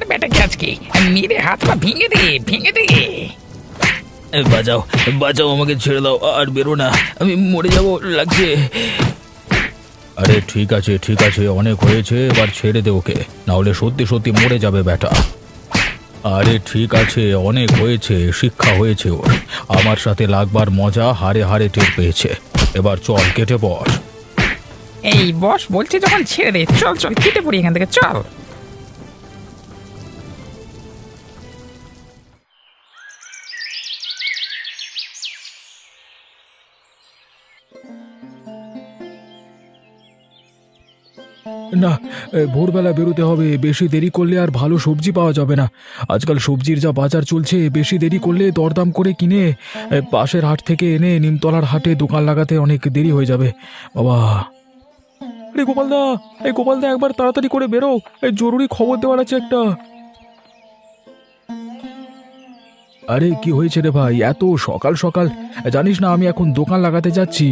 বেটাকে আজকে মেরে হাত পা ভেঙে দে, ভেঙে দে। বাঁচাও, বাঁচাও, আমাকে ছেড়ে দাও, আর বেরো না, আমি মরে যাবো লাগছে। আরে ঠিক আছে ঠিক আছে, অনেক হয়েছে, এবার ছেড়ে দে ওকে, না হলে সত্যি সত্যি মরে যাবে বেটা। আরে ঠিক আছে, অনেক হয়েছে, শিক্ষা হয়েছে ওর। আমার সাথে লাগবার মজা হারে হারে টের পেয়েছে। এবার চল কেটে বস। এই বস বলছে যখন ছেড়ে দে, চল চল কেটে পড়ি এখান থেকে, চল। না, ভোরবেলা বেরোতে হবে, বেশি দেরি করলে আর ভালো সবজি পাওয়া যাবে না। আজকাল সবজির যা বাজার চলছে, বেশি দেরি করলে দরদাম করে কিনে পাশের হাট থেকে এনে নিমতলার হাটে দোকান লাগাতে অনেক দেরি হয়ে যাবে বাবা। আরে গোপালদা, এই গোপালদা, একবার তাড়াতাড়ি করে বেরো, এই জরুরি খবর দেওয়ার আছে একটা। আরে কি হয়েছে রে ভাই, এত সকাল সকাল? জানিস না আমি এখন দোকান লাগাতে যাচ্ছি।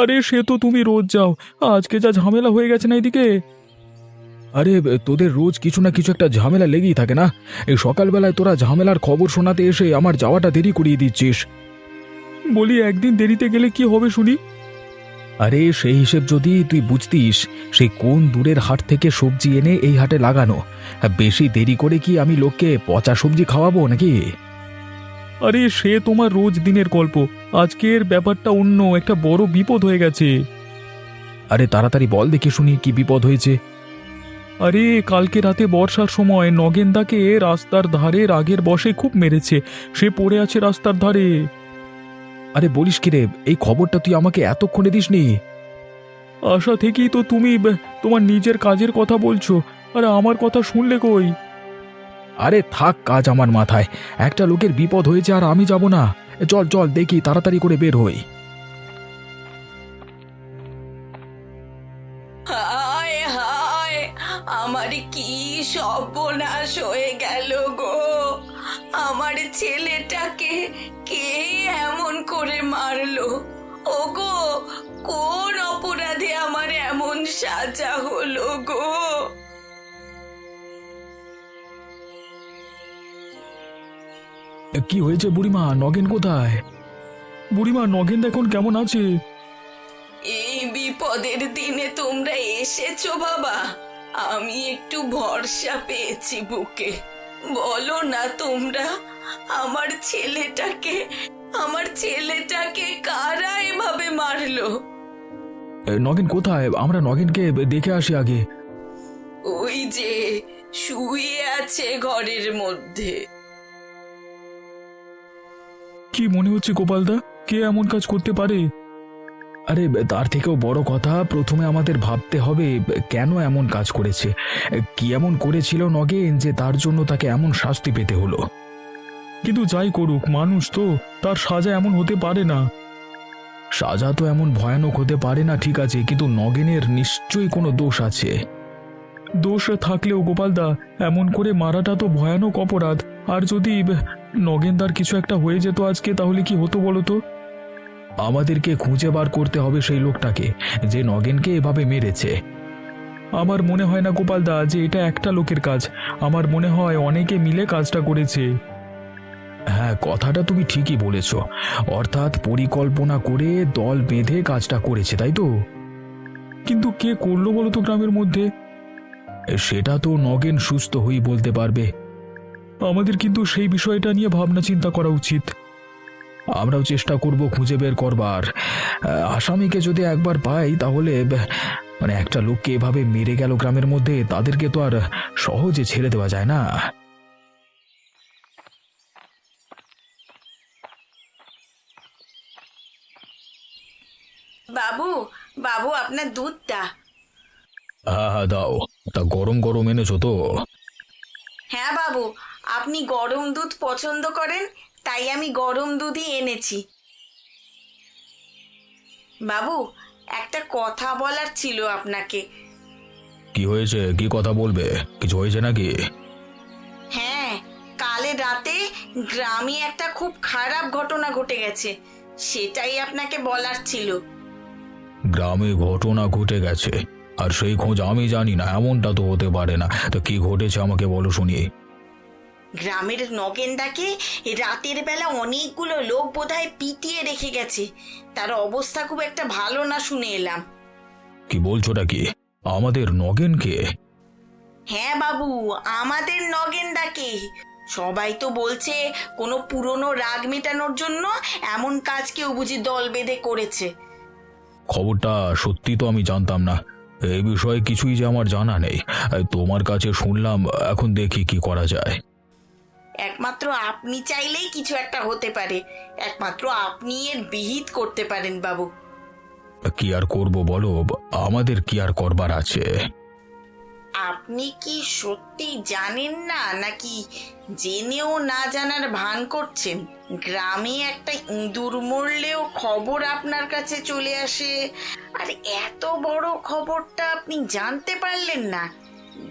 আরে সে তো তুমি রোজ যাও, আজকে যা ঝামেলা হয়ে গেছে না এদিকে। আরে তোদের রোজ কিছু না কিছু একটা ঝামেলা লেগেই থাকে না? এই সকালবেলায় তোরা ঝামেলার খবর শোনাতে এসে আমার যাওয়াটা দেরি করিয়ে দিচ্ছিস। বলি একদিন দেরিতে গেলে কি হবে শুনি? আরে সেই হিসেব যদি তুই বুঝতিস, সেই কোন দূরের হাট থেকে সবজি এনে এই হাটে লাগানো। বেশি দেরি করে কি আমি লোককে পচা সবজি খাওয়াবো নাকি? আরে সে তোমার রোজ দিনের গল্প, আজকের ব্যাপারটা অন্য, একটা বড় বিপদ হয়ে গেছে। আরে তাড়াতাড়ি বল দেখি শুনি কি বিপদ হয়েছে। আরে কালকে রাতে বর্ষার সময় নগেনদাকে রাস্তার ধারে রাগের বশে খুব মেরেছে, সে পড়ে আছে রাস্তার ধারে। আরে বলিস কি রে, এই খবরটা তুই আমাকে এতক্ষণে দিসনি? আশা থেকেই তো তুমি তোমার নিজের কাজের কথা বলছো, আরে আমার কথা শুনলে কই? আরে থাক কাজ আমার মাথায়, একটা লোকের বিপদ হয়েছে আর আমি যাব না। চল চল দেখি, তাড়াতাড়ি করে বের হই। হায় হায়, আমার কি সর্বনাশ হয়ে গেল গো। আমার ছেলেটাকে কে এমন করে মারলো? ওগো, কোন অপরাধে আমার এমন সাজা হলো গো? কি হয়েছে বুড়িমা, নগেন কোথায়? বুড়িমা নগেন এখন কেমন আছে? এই বিপদের দিনে তোমরা এসেছো বাবা, আমি একটু ভরসা পেয়েছি বুকে। বলো না তোমরা, আমার ছেলেটাকে কারা এভাবে মারলো? নগেন কোথায়? আমরা নগেনকে দেখে আসি আগে। ওই যে শুয়ে আছে ঘরের মধ্যে। কি মনে হচ্ছে গোপালদা, কে এমন কাজ করতে পারে? আরে তার থেকেও বড় কথা, প্রথমে আমাদের ভাবতে হবে কেন এমন কাজ করেছে, কি এমন করেছিল নগেন যে তার জন্য তাকে এমন শাস্তি পেতে হলো। কিন্তু যাই করুক, মানুষ তো, তার সাজা এমন হতে পারে না। সাজা তো এমন ভয়ানক হতে পারে না ঠিক আছে, কিন্তু নগেনের নিশ্চয়ই কোনো দোষ আছে। দোষ থাকলেও গোপালদা, এমন করে মারাটা তো ভয়ানক অপরাধ। আর যদি নগেনদার কিছু একটা হয়ে যেত আজকে, তাহলে কি হতো বলো তো? আমাদেরকে খুঁজে বার করতে হবে সেই লোকটাকে যে নগেনকে এভাবে মেরেছে। আমার মনে হয় না গোপালদা যে এটা একটা লোকের কাজ, আমার মনে হয় অনেকে মিলে কাজটা করেছে। হ্যাঁ, কথাটা তুমি ঠিকই বলেছ, অর্থাৎ পরিকল্পনা করে দল বেঁধে কাজটা করেছে, তাই তো? কিন্তু কে করলো বলো তো গ্রামের মধ্যে? সেটা তো নগেন সুস্থ হয়েই বলতে পারবে। আমাদের কিন্তু সেই বিষয়টা নিয়ে ভাবনা চিন্তা করা উচিত। আমরাও চেষ্টা করব খুঁজে বের করবার। আসামিকে যদি একবার পাই তাহলে একটা লোককে এভাবে মেরে গেল গ্রামের মধ্যে, তাদেরকে তো আর সহজে ছেড়ে দেওয়া যায় না। বাবু, বাবু আপনার দুধটা। হ্যাঁ হ্যাঁ দাও, তা গরম গরম এনেছো তো? হ্যাঁ বাবু, আপনি গরম দুধ পছন্দ করেন, তাই আমি গরম দুধই এনেছি। বাবু, একটা কথা বলার ছিল আপনাকে। কি হয়েছে, কি কথা বলবে? কিছু হয়েছে নাকি? হ্যাঁ, কালে রাতে গ্রামে একটা খুব খারাপ ঘটনা ঘটে গেছে, সেটাই আপনাকে বলার ছিল। গ্রামে ঘটনা ঘটে গেছে? আর সেই খোঁজ আমি জানি না, এমনটা তো হতে পারে না। তো কি ঘটেছে আমাকে বলো শুনি। গ্রামের নগেনদাকে রাতের বেলা অনেকগুলো লোক বোধহয় পিটিয়ে রেখে গেছে। তার অবস্থা খুব একটা ভালো না শুনে এলাম। কি বলছোটা কি? আমাদের নগেনকে? হ্যাঁ বাবু, আমাদের নগেনদাকে। সবাই তো বলছে কোনো পুরনো রাগ মেটানোর জন্য এমন কাজ কেউ বুঝি দল বেঁধে করেছে। খবরটা সত্যি তো আমি জানতাম না। এই বিষয়ে কিছুই যে আমার জানা নেই। তোমার কাছে শুনলাম, এখন দেখি কি করা যায়। একমাত্র আপনি চাইলেই কিছু একটা হতে পারে। একমাত্র আপনি এর বিহিত করতে পারেন বাবু। কি আর করব বলো, আমাদের কি আর করবার আছে? আপনি কি সত্যি জানেন না, নাকি জেনেও না জানার ভান করছেন? গ্রামে একটা ইঁদুর মরলেও খবর আপনার কাছে চলে আসে, আর এত বড় খবরটা আপনি জানতে পারলেন না?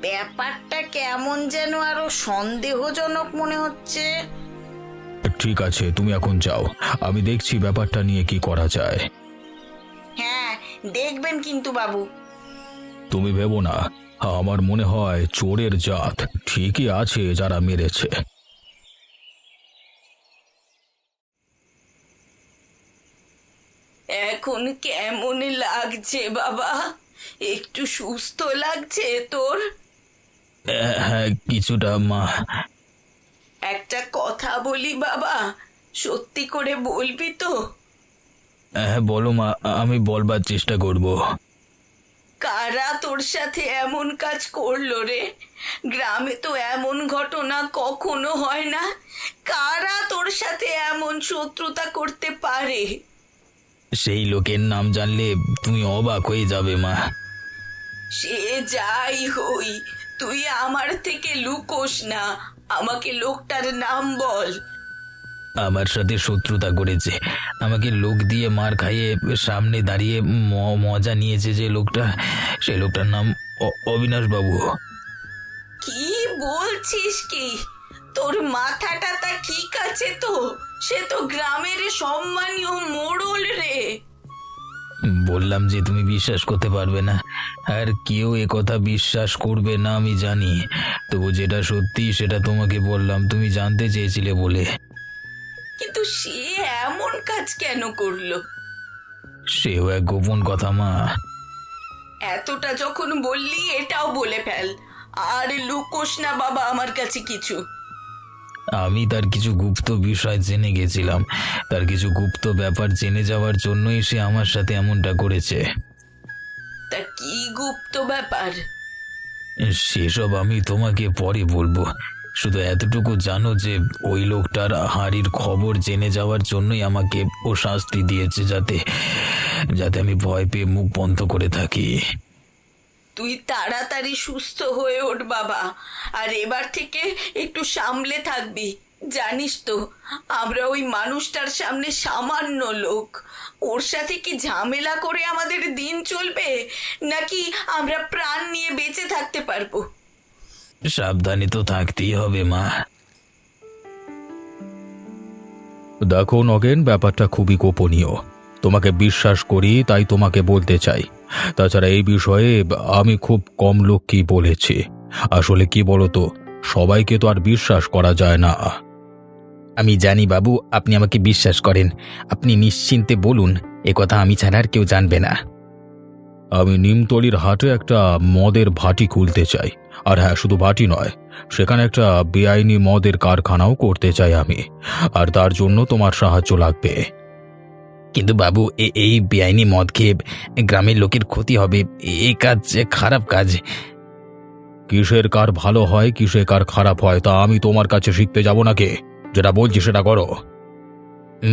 ব্যাপারটা কেমন যেন আরো সন্দেহজনক মনে হচ্ছে। ঠিক আছে, তুমি এখন যাও, আমি দেখছি ব্যাপারটা নিয়ে কি করা যায়। হ্যাঁ, দেখবেন কিন্তু বাবু। তুমি ভেবো না, আমার মনে হয় চোরের জাত ঠিকই আছে যারা মেরেছে। এখন কেমন লাগছে বাবা? একটু সুস্থ লাগছে তোর? হ্যাঁ, কিছুটা মা। একটা কথা বলি বাবা, সত্যি করে বলবি তো? হ্যাঁ বলো মা, আমি বলবার চেষ্টা করব। কারা তোর সাথে এমন কাজ করলো রে? গ্রামে তো এমন ঘটনা কখনো হয় না। কারা তোর সাথে এমন শত্রুতা করতে পারে? সেই লোকের নাম জানলে তুমি অবাক হয়ে যাবে মা। সে যাই হই, তুই আমার থেকে লুকোস না। আমাকে লোকটার নাম বল। আমার সাথে শত্রুতা করেছে, আমাকে লোক দিয়ে মার খাইয়ে সামনে দাঁড়িয়ে মজা নিয়েছে যে লোকটা, সেই লোকটার নাম অবিনাশ বাবু। কি বলছিস কি? তোর মাথাটা তা ঠিক আছে তো? সে তো গ্রামের সম্মানীয় মোড়ল রে। বললাম যে তুমি বিশ্বাস করতে পারবে না, আর কেউ এ কথা বিশ্বাস করবে না আমি জানি, তবু যেটা সত্যি সেটা তোমাকে বললাম, তুমি জানতে চেয়েছিলে বলে। কিন্তু সে এমন কাজ কেন করলো? সেও এক গোপন কথা মা। এতটা যখন বললি এটাও বলে ফেল, আর লুকোস না বাবা আমার কাছে কিছু। আমি তার কিছু গুপ্ত বিষয় জেনে গেছিলাম, তার কিছু গুপ্ত ব্যাপার জেনে যাওয়ার জন্যই সে আমার সাথে এমনটা করেছে। তা কি গুপ্ত ব্যাপার? সেসব আমি তোমাকে পরে বলবো, শুধু এতটুকু জানো যে ওই লোকটার হাঁড়ির খবর জেনে যাওয়ার জন্যই আমাকে ও শাস্তি দিয়েছে, যাতে যাতে আমি ভয় পেয়ে মুখ বন্ধ করে থাকি। তুই তাড়াতাড়ি সুস্থ হয়ে ওঠ বাবা, আর এবার থেকে একটু সামলে থাকবি। জানিস তো, আমরা ওই মানুষটার সামনে সামান্য লোক। ওর সাথে কি ঝামেলা করে আমাদের দিন চলবে, নাকি আমরা প্রাণ নিয়ে বেঁচে থাকতে পারবো? সাবধানে তো থাকতেই হবে মা। দেখো নগেন, ব্যাপারটা খুবই গোপনীয়, তোমাকে বিশ্বাস করি তাই তোমাকে বলতে চাই। তাছাড়া এই বিষয়ে আমি খুব কম লোককেই বলেছি। আসলে কি বলতো, সবাইকে তো আর বিশ্বাস করা যায় না। আমি জানি বাবু, আপনি আমাকে বিশ্বাস করেন। আপনি নিশ্চিন্তে বলুন, এ কথা আমি ছাড়া আর কেউ জানবে না। আমি নিমতলির হাটে একটা মদের ভাটি খুলতে চাই। আর হ্যাঁ, শুধু ভাটি নয়, সেখানে একটা বেআইনি মদের কারখানাও করতে চাই আমি। আর তার জন্য তোমার সাহায্য লাগবে। কিন্তু বাবু, এই বেআইনি মদ খেয়ে গ্রামের লোকের ক্ষতি হবে, এই কাজ খারাপ কাজ। কিসের কার ভালো হয়, কিসের কার খারাপ হয়, তা আমি তোমার কাছে শিখতে যাব নাকি? যেটা বলছি সেটা করো।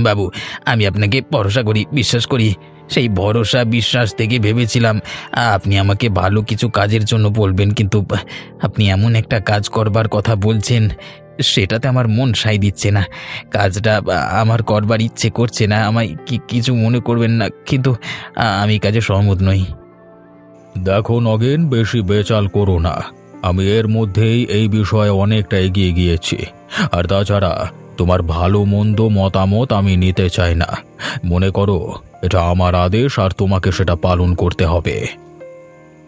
বাবু, আমি আপনাকে ভরসা করি, বিশ্বাস করি। সেই ভরসা বিশ্বাস থেকে ভেবেছিলাম আপনি আমাকে ভালো কিছু কাজের জন্য বলবেন, কিন্তু আপনি এমন একটা কাজ করবার কথা বলছেন, সেটাতে আমার মন সায় দিচ্ছে না। কাজটা আমার করবার ইচ্ছে করছে না। আমায় কিছু মনে করবেন না, কিন্তু আমি কাজে সহমত নই। দেখো নগেন, বেশি বেচাল করো না। আমি এর মধ্যেই এই বিষয়ে অনেকটা এগিয়ে গিয়েছি। আর তাছাড়া তোমার ভালো মন্দ মতামত আমি নিতে চাই না। মনে করো এটা আমার আদেশ, আর তোমাকে সেটা পালন করতে হবে।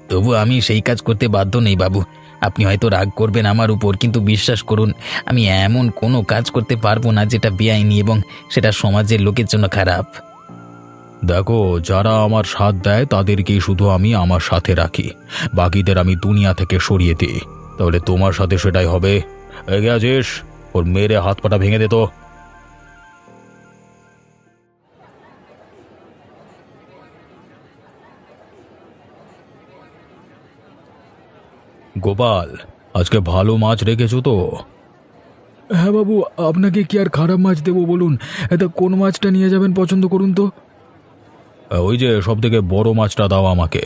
তবু আমি সেই কাজ করতে বাধ্য নেই বাবু। আপনি হয়তো রাগ করবেন আমার উপর, কিন্তু বিশ্বাস করুন আমি এমন কোনো কাজ করতে পারবো না যেটা বেআইনি এবং সেটা সমাজের লোকের জন্য খারাপ। দেখো, যারা আমার সাথ দেয় তাদেরকেই শুধু আমি আমার সাথে রাখি, বাকিদের আমি দুনিয়া থেকে সরিয়ে দিই। তাহলে তোমার সাথে সেটাই হবে। এগিয়ে আছিস, ওর মেরে হাত পাটা ভেঙে দে তো। গোপাল, আজকে ভালো মাছ রেখেছো তো? হ্যাঁ বাবু, আপনাকে কি আর খারাপ মাছ দেবো বলুন? এটা কোন মাছটা নিয়ে যাবেন পছন্দ করুন তো। ওই যে সব থেকে বড় মাছটা দাও আমাকে।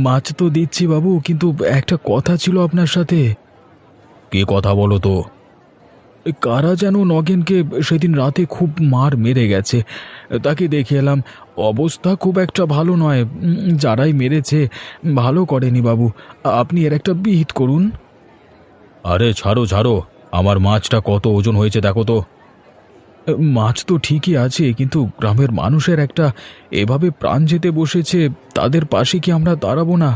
মাছ তো দিচ্ছি বাবু, কিন্তু একটা কথা ছিল আপনার সাথে। কি কথা বলো তো? কারা যেন নগেনকে সেদিন রাতে খুব মার মেরে গেছে, তাকে দেখে এলাম। অবস্থা খুব একটা ভালো নয়। যারাই মেরেছে ভালো করেনি বাবু, আপনি এর একটা বিহিত করুন। আরে ছাড়ো ছাড়ো, আমার মাছটা কত ওজন হয়েছে দেখো তো। মাছ তো ঠিকই আছে, কিন্তু গ্রামের মানুষের একটা এভাবে প্রাণ যেতে বসেছে, তাদের পাশে কি আমরা দাঁড়াবো না?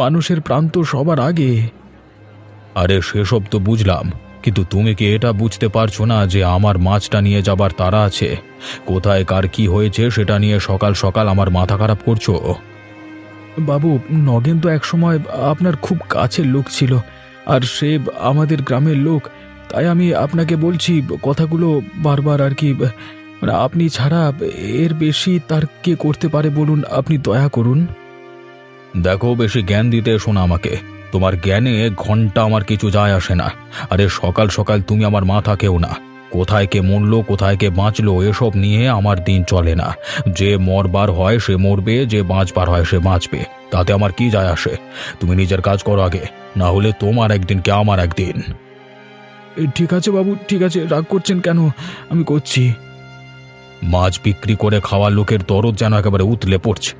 মানুষের প্রাণ তো সবার আগে। আরে সেসব তো বুঝলাম, কিন্তু তুমি কি এটা বুঝতে পারছো না যে আমার মাছটা নিয়ে যাবার তাড়া আছে? কোথায় কার কি হয়েছে সেটা নিয়ে সকাল সকাল আমার মাথা খারাপ করছো? বাবু, নগেন তো একসময় আপনার খুব কাছের লোক ছিল, আর সে আমাদের গ্রামের লোক। তাই আমি আপনাকে বলছি কথাগুলো বারবার আর কি। মানে আপনি ছাড়া এর বেশি তার কে করতে পারে বলুন? আপনি দয়া করুন। দেখো, বেশি জ্ঞান দিতে এসো না আমাকে। তোমার জ্ঞানে ঘন্টা আমার কিছু যায় আসে না। আরে সকাল সকাল তুমি আমার মাথা খেও না। কোথায় কে মরলো, কোথায় কে বাঁচলো, এসব নিয়ে আমার দিন চলে না। যে মরবার হয় সে মরবে, যে বাঁচবার হয় সে বাঁচবে, তাতে আমার কি যায় আসে? তুমি নিজের কাজ করো আগে, না হলে তোমার একদিন কে আমার একদিন। ঠিক আছে বাবু, ঠিক আছে, রাগ করছেন কেন? আমি করছি। মাছ বিক্রি করে খাওয়া লোকের দরদ যেন একেবারে উতলে পড়ছে।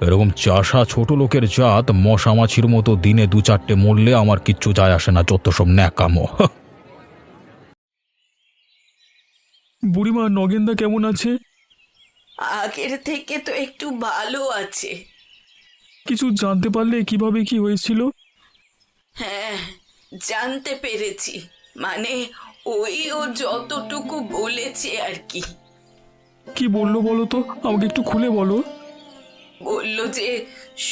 এরকম চাষা ছোট লোকের জাত মশা মাছির মতো দিনে দু চারটে মরলে আমার কিচ্ছু যায় আসে না, যত সব ন্যাকামো। বুড়িমা, নগেনদা কেমন আছে? আগের থেকে তো একটু ভালো আছে। কিছু জানতে পারলে কিভাবে কি হয়েছিল? হ্যাঁ, জানতে পেরেছি। মানে ওই ও যতটুকু বলেছে আর কি। কি বললো বলো তো, আমাকে একটু খুলে বলো। বলল যে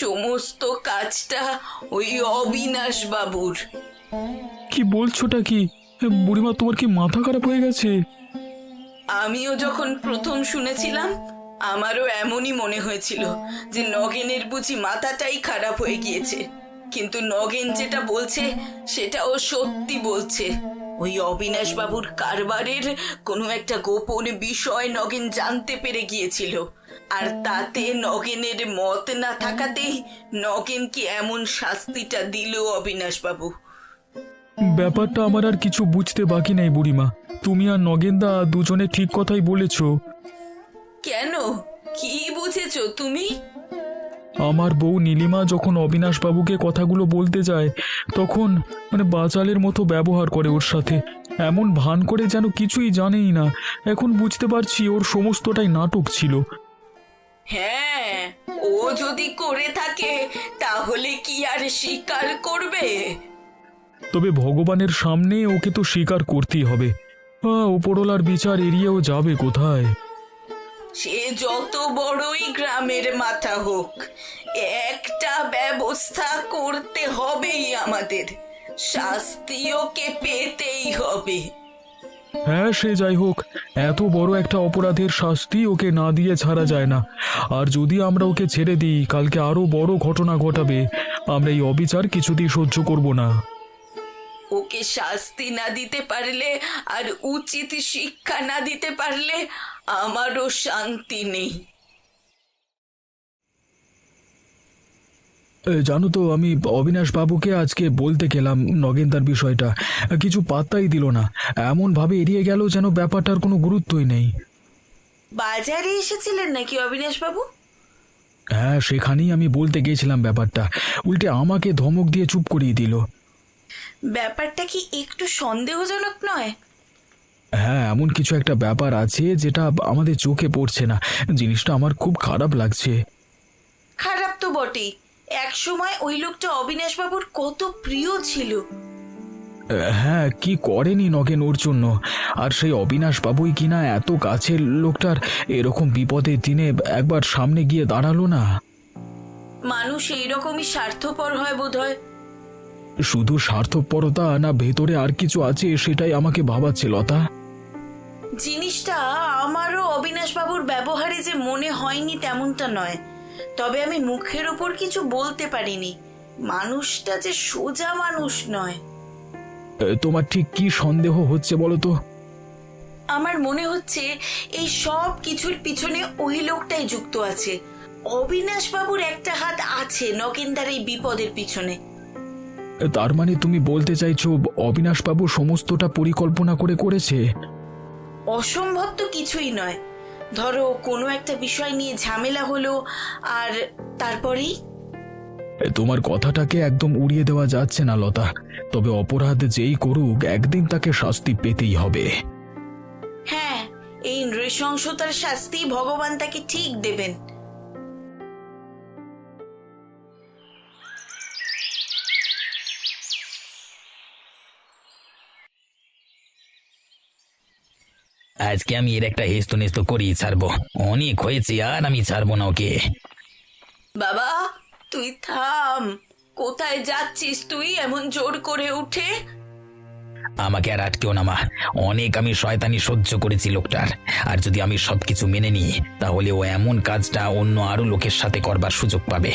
সমস্ত কাজটা ওই অবিনাশ বাবুর। কি বলছোটা কি? বুড়িমা, তোমার কি মাথা খারাপ হয়ে গেছে? আমিও যখন প্রথম শুনেছিলাম আমারও এমনই মনে হয়েছিল যে নগেনের বুঝি মাথাটাই খারাপ হয়ে গিয়েছে। কিন্তু নগেন যেটা বলছে সেটাও সত্যি বলছে। ওই অবিনাশ বাবুর কারবারের কোনো একটা গোপন বিষয় নগেন জানতে পেরে গিয়েছিল, আর তাতে নগেনের মত না থাকাতেই নগেনকে এমন শাস্তিটা দিল অবিনাশ বাবু। ব্যাপারটা আমার আর কিছু বুঝতে বাকি নেই বুড়িমা। তুমি আর নগেনদা দুজনে ঠিক কথাই বলেছো। কেন, কি বুঝেছো তুমি? আমার বউ নীলিমা যখন অবিনাশ বাবুকে কথাগুলো বলতে যায়, তখন বাচালের মতো ব্যবহার করে ওর সাথে। এমন ভান করে যেন কিছুই জানেই না। এখন বুঝতে পারছি ওর সমস্তটাই নাটক ছিল। হ্যাঁ, ও যদি করে থাকে তাহলে কি আর স্বীকার করবে? তবে ভগবানের সামনে ওকে তো স্বীকার করতেই হবে। ওপরওয়ালার বিচার এড়িয়েও যাবে কোথায়? সে যত বড়ই গ্রামের মাথা হোক, একটা ব্যবস্থা করতে হবেই আমাদের। শাস্তি ওকে পেতেই হবে। হ্যাঁ, সে যাই হোক, এত বড় একটা অপরাধের শাস্তি ওকে না দিয়ে ছাড়া যায় না। আর যদি আমরা ওকে ছেড়ে দিই, কালকে আরো বড় ঘটনা ঘটাবে। আমরা এই অবিচার কিছুতেই সহ্য করব না। ওকে শাস্তি না দিতে পারলে আর উচিত শিক্ষা না দিতে পারলে আমারও শান্তি নেই। জানো তো, আমি অবিনাশ বাবুকে আজকে বলতে গেলাম নগেনদার বিষয়টা, কিছু পাত্তাই দিল না। এমনভাবে এড়িয়ে গেল যেন ব্যাপারটার কোনো গুরুত্বই নেই। বাজারে এসেছিলেন নাকি অবিনাশ বাবু? হ্যাঁ, সেখানেই আমি বলতে গেছিলাম ব্যাপারটা, উল্টে আমাকে ধমক দিয়ে চুপ করিয়ে দিল। ব্যাপারটা কি একটু সন্দেহজনক নয়? হ্যাঁ, এমন কিছু একটা ব্যাপার আছে যেটা আমাদের চোখে পড়ছে না। জিনিসটা আমার খুব খারাপ লাগছে। খারাপ তো বটেই। এক সময় ওই লোকটা অবিনাশবাবুর কত প্রিয় ছিল। হ্যাঁ, কি করেনি নগেন ওর জন্য। আর সেই অবিনাশ বাবুই কিনা এত কাছের লোকটার এরকম বিপদের দিনে একবার সামনে গিয়ে দাঁড়ালো না। মানুষ এইরকমই স্বার্থপর হয় বোধহয়। শুধু স্বার্থপরতা না, ভেতরে আর কিছু আছে সেটাই আমাকে ভাবাচ্ছে লতা। জিনিসটা আমারও অবিনাশবাবুর ব্যবহারে যে মনে হয়নি তেমনটা নয়, তবে আমি মুখের ওপর কিছু বলতে পারিনি। মানুষটা যে সোজা মানুষ নয়। তোমার ঠিক কি সন্দেহ হচ্ছে বলো তো? আমার মনে হচ্ছে এই সব কিছুর পিছনে ওই লোকটাই যুক্ত আছে। অবিনাশবাবুর একটা হাত আছে নগেনদার এই বিপদের পিছনে। তার মানে তুমি বলতে চাইছো অবিনাশবাবু সমস্তটা পরিকল্পনা করে করেছে? অসম্ভব তো কিছুই নয়। ধরো কোনো একটা বিষয় নিয়ে ঝামেলা হলো, আর তারপরেই। তোমার কথাটাকে একদম উড়িয়ে দেওয়া যাচ্ছে না লতা, তবে অপরাধ যেই করুক একদিন তাকে শাস্তি পেতেই হবে। হ্যাঁ, এই নৃশংসতার শাস্তি ভগবান তাকে ঠিক দেবেন। আজকে আমি এর একটা হেস্ত নেস্ত করেই ছাড়বো। অনেক হয়েছে, আর আমি ছাড়বো না ওকে। বাবা, তুই থাম। কোথায় যাচ্ছিস তুই এমন জোর করে উঠে? আমাকে আর আটকেও না মা। অনেক আমি শয়তানি সহ্য করেছি লোকটার। আর যদি আমি সবকিছু মেনে নিই তাহলে ও এমন কাজটা অন্য আরো লোকের সাথে করবার সুযোগ পাবে,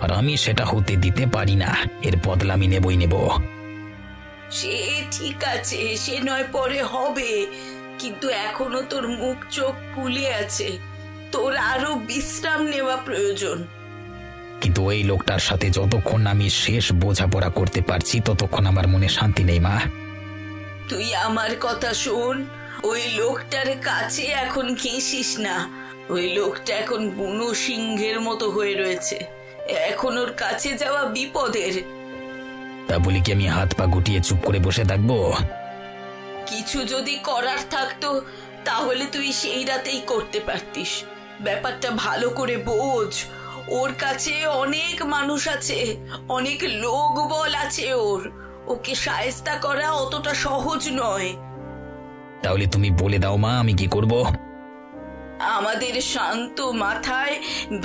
আর আমি সেটা হতে দিতে পারি না। এর বদলা আমি নেবই নেব। সে ঠিক আছে, সে নয় পরে হবে, কিন্তু এখনো তোর মুখ চোখ ফুলে আছে। তোর আরো বিশ্রাম নেওয়া প্রয়োজন। কিন্তু ওই লোকটার সাথে যতক্ষণ আমি শেষ বোঝাপড়া করতে পারছি ততক্ষণ আমার মনে শান্তি নেই মা। তুই আমার কথা শোন, ওই লোকটার কাছে এখন ঘেঁষিস না। ওই লোকটা এখন বুনো সিংহের মতো হয়ে রয়েছে। এখন ওর কাছে যাওয়া বিপদের। তা বলি কি আমি হাত পা গুটিয়ে চুপ করে বসে থাকবো? কিছু যদি করার থাকতো তাহলে তুই সেই রাতেই করতে পারতিস। ব্যাপারটা ভালো করে বোঝ। ওর কাছে অনেক মানুষ আছে, অনেক লোক বল আছে ওর। ওকে শায়েস্তা করা অতটা সহজ নয়। তাহলে তুমি বলে দাও মা, আমি কি করব? আমাদের শান্ত মাথায়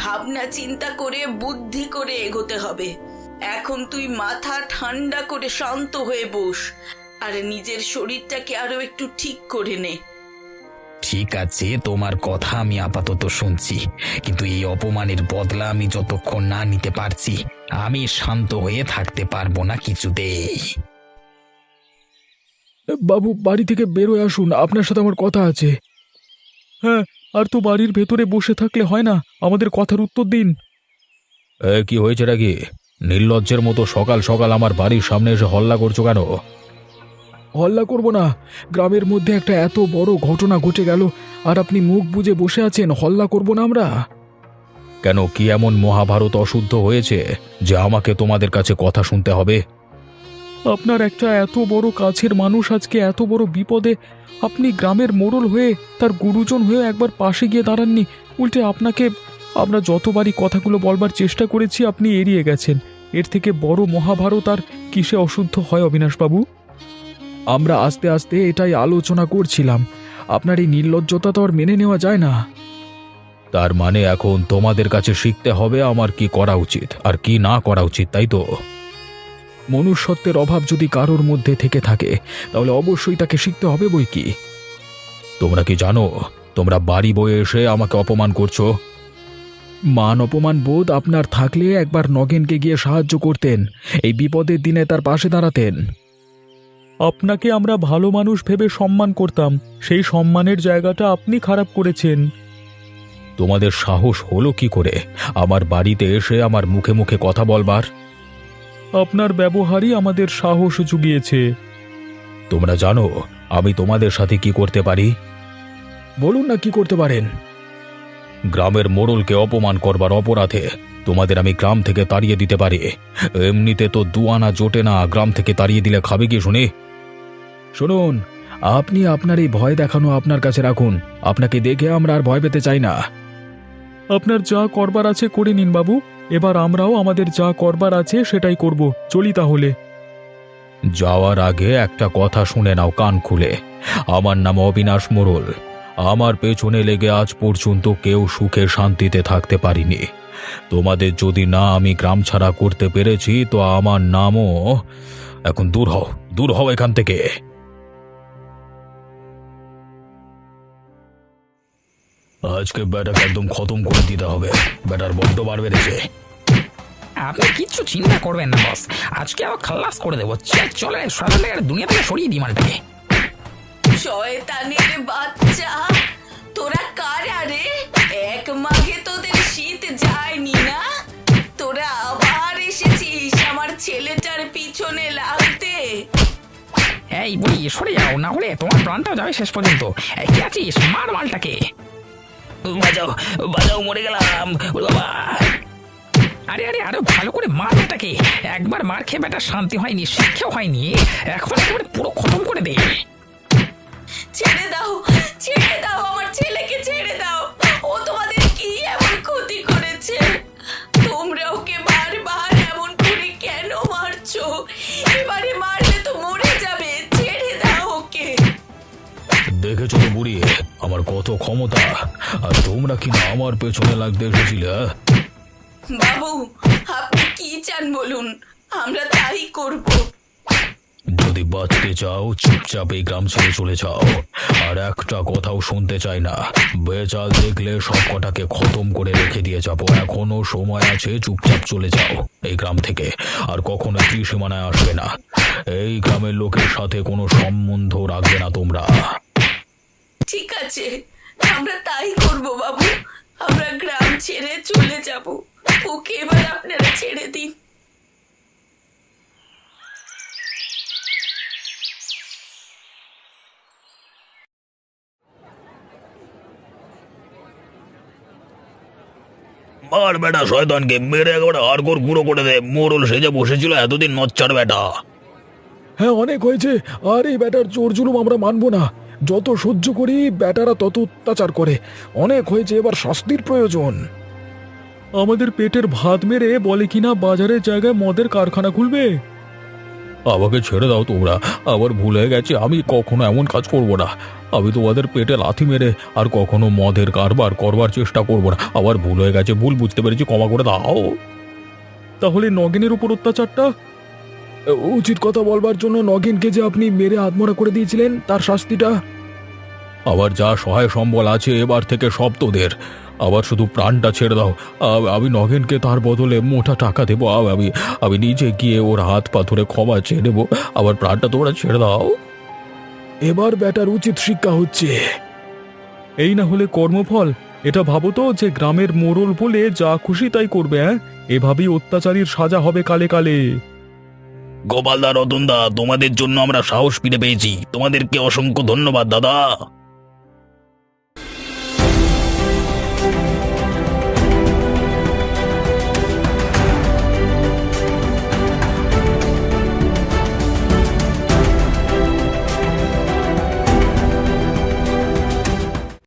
ভাবনা চিন্তা করে বুদ্ধি করে এগোতে হবে। এখন তুই মাথা ঠান্ডা করে শান্ত হয়ে বস, আর নিজের শরীরটাকে আরো একটু ঠিক করে নে। ঠিক আছে, তোমার কথা আমি আপাতত শুনছি, কিন্তু এই অপমানের বদলা আমি যতক্ষণ না নিতে পারছি আমি শান্ত হয়ে থাকতে পারবো না কিছুতেই। বাবু, বাড়ি থেকে বেরোয় আসুন, আপনার সাথে আমার কথা আছে। হ্যাঁ, আর তো বাড়ির ভেতরে বসে থাকলে হয় না, আমাদের কথার উত্তর দিন। কি হয়েছে নাকি? নির্লজ্জের মতো সকাল সকাল আমার বাড়ির সামনে এসে হল্লা করছো কেন? হল্লা করব না, গ্রামের মধ্যে একটা এত বড় ঘটনা ঘটে গেল আর আপনি মুখ বুজে বসে আছেন। হল্লা করব না আমরা? কেন, কি এমন মহাভারত অশুদ্ধ হয়েছে যে আমাকে তোমাদের কাছে কথা শুনতে হবে? আপনার একটা এত বড় কাছের মানুষ আজকে এত বড় বিপদে, আপনি গ্রামের মোড়ল হয়ে, তার গুরুজন হয়ে একবার পাশে গিয়ে দাঁড়াননি। উল্টে আমরা যতবারই কথাগুলো বলবার চেষ্টা করেছি আপনি এড়িয়ে গেছেন। এর থেকে বড় মহাভারত আর কিসে অশুদ্ধ হয় অবিনাশবাবু? আমরা আস্তে আস্তে এটাই আলোচনা করছিলাম। আপনার এই নির্লজ্জতা তো আর মেনে নেওয়া যায় না। তার মানে এখন তোমাদের কাছে শিখতে হবে আমার কি করা উচিত আর কি না করা উচিত, তাই তো? মনুষ্যত্বের অভাব যদি কারোর মধ্যে থেকে থাকে তাহলে অবশ্যই তাকে শিখতে হবে বই কি। তোমরা কি জানো তোমরা বাড়ি বয়ে এসে আমাকে অপমান করছো? মান অপমান বোধ আপনার থাকলে একবার নগেনকে গিয়ে সাহায্য করতেন, এই বিপদের দিনে তার পাশে দাঁড়াতেন। আপনাকে আমরা ভালো মানুষ ভেবে সম্মান করতাম, সেই সম্মানের জায়গাটা আপনি খারাপ করেছেন। তোমাদের সাহস হলো কি করে আমার বাড়িতে এসে আমার মুখে মুখে কথা বলবার? আপনার ব্যবহারই আমাদের সাহস জুগিয়েছে। তোমরা জানো আমি তোমাদের সাথে কি করতে পারি? বলুন না, কি করতে পারেন? গ্রামের মোড়লকে অপমান করবার অপরাধে তোমাদের আমি গ্রাম থেকে তাড়িয়ে দিতে পারি। এমনিতে তো দুয়ানা জোটে না, গ্রাম থেকে তাড়িয়ে দিলে খাবে কি শুনি? শুনুন, আপনি আপনার এই ভয় দেখানো আপনার কাছে রাখুন। আপনাকে দেখে আমরা আর ভয় পেতে চাই না। আপনার যা করবার আছে করে নিন বাবু, এবার আমরাও আমাদের যা করবার আছে সেটাই করব। চলি তাহলে। যাওয়ার আগে একটা কথা শুনে নাও কান খুলে। আমার নাম অবিনাশ মোড়ল। আমার পেছনে লেগে আজ পর্যন্ত কেউ সুখে শান্তিতে থাকতে পারিনি। তোমাদের যদি না আমি গ্রাম ছাড়া করতে পেরেছি তো আমার নামও এখন দূর হও এখান থেকে। আজকে ব্যাটাকে একদম খতম করে দিতে হবে। ব্যাটার বড্ড বার বেড়েছে। আপনি কিচ্ছু চিন্তা করবেন না বস, আজকে আবার খালাস করে দেবো। চলে সকালে দুনিয়া থেকে সরিয়ে দিই মালটাকে। শয়তানের বাচ্চা, তোরা কারা রে? এক মাঘে তোদের শীত যায়নি না, তোরা আবার এসেছিস আমার ছেলেটার পিছনে লাগতে। এই বুড়ি সরে যাও, না হলে তোমার প্রাণটাও যাবে শেষ পর্যন্ত। এই, কে আছিস? মার মালটাকে। বাজাও মরে গেলাম বাবা। আরে ভালো করে মার বেটাকে। একবার মার খেয়ে বেটা শান্তি হয়নি, শিক্ষাও হয়নি, এখন একেবারে পুরো খতম করে দে। ছেড়ে দাও আমার ছেলেকে ছেড়ে দাও। ও তোমাদের কি এমন ক্ষতি করেছে? তোমরা ওকে বারবার এমন করে কেন মারছো? এবারে মারলে তো মরে যাবে, ছেড়ে দাও ওকে। দেখেছো তো বুড়ি আমার কত ক্ষমতা, আর তোমরা কিনা আমার পেছনে লাগতে এসেছিলে। বাবু, আপনি কি চান বলুন, আমরা তাই করব। যদি বাঁচতে চাও চুপচাপ এই গ্রাম ছেড়ে চলে যাও, আর একটা কথাও শুনতে চাই না। বেচাল দেখলে সব কটাকে খতম করে রেখে দিয়ে যাবো। এখনো সময় আছে, চুপচাপ চলে যাও এই গ্রাম থেকে। আর কখনো ত্রিসীমানায় আসবে না। এই গ্রামের লোকের সাথে কোনো সম্বন্ধ রাখবে না তোমরা। ঠিক আছে, আমরা তাই করব বাবু। আমরা গ্রাম ছেড়ে চলে যাব। ওকে এবার আপনারা ছেড়ে দিন। মার বেটা শয়তানকে, মেরে একেবারে হাড়গোড় গুঁড়ো করে দে। মোড়ল সেজে বসেছিল এতদিন, নচ্চার বেটা। হ্যাঁ অনেক হয়েছে, আর এই ব্যাটার জোর জুলুম আমরা মানবো না। যত সহ্য করি ব্যাটারা তত অত্যাচার করে। অনেক হয়েছে, এবার শাস্তির প্রয়োজন। আমাদের পেটের ভাত মেরে বলে কিনা বাজারের জায়গায় মদের কারখানা খুলবে। আমাকে ছেড়ে দাও তোমরা, আবার ভুলে গেছি আমি কখনো এমন কাজ করব না। আমি তোমাদের পেটে লাথি মেরে আর কখনো মদের কারবার করবার চেষ্টা করব না। আবার ভুল হয়ে গেছে, ভুল বুঝতে পেরেছি, ক্ষমা করে দাও। তাহলে নগেনের উপর অত্যাচারটা? উচিত কথা বলবার জন্য নগেনকে যে আপনি মেরে আত্মহত্যা করে দিয়েছিলেন, তার শাস্তিটা? আবার যা সহায় সম্বল আছে এবার থেকে সব তোদের। আবার শুধু প্রাণটা ছেড়ে দাও। আমি নগেনকে তার বদলে মোটা টাকা দেবো। আমি নিজে গিয়ে ওর হাত পা ধরে ক্ষমা চেয়ে নেবো। আবার প্রাণটা তোমরা ছেড়ে দাও। এবার ব্যাটার উচিত শিক্ষা হচ্ছে। এই না হলে কর্মফল। এটা ভাবো তো যে গ্রামের মোড়ল বলে যা খুশি তাই করবে। এভাবেই অত্যাচারীর সাজা হবে কালে কালে। গোপালদা, রতনদা, তোমাদের জন্য আমরা সাহস ফিরে পেয়েছি। তোমাদেরকে অসংখ্য ধন্যবাদ দাদা।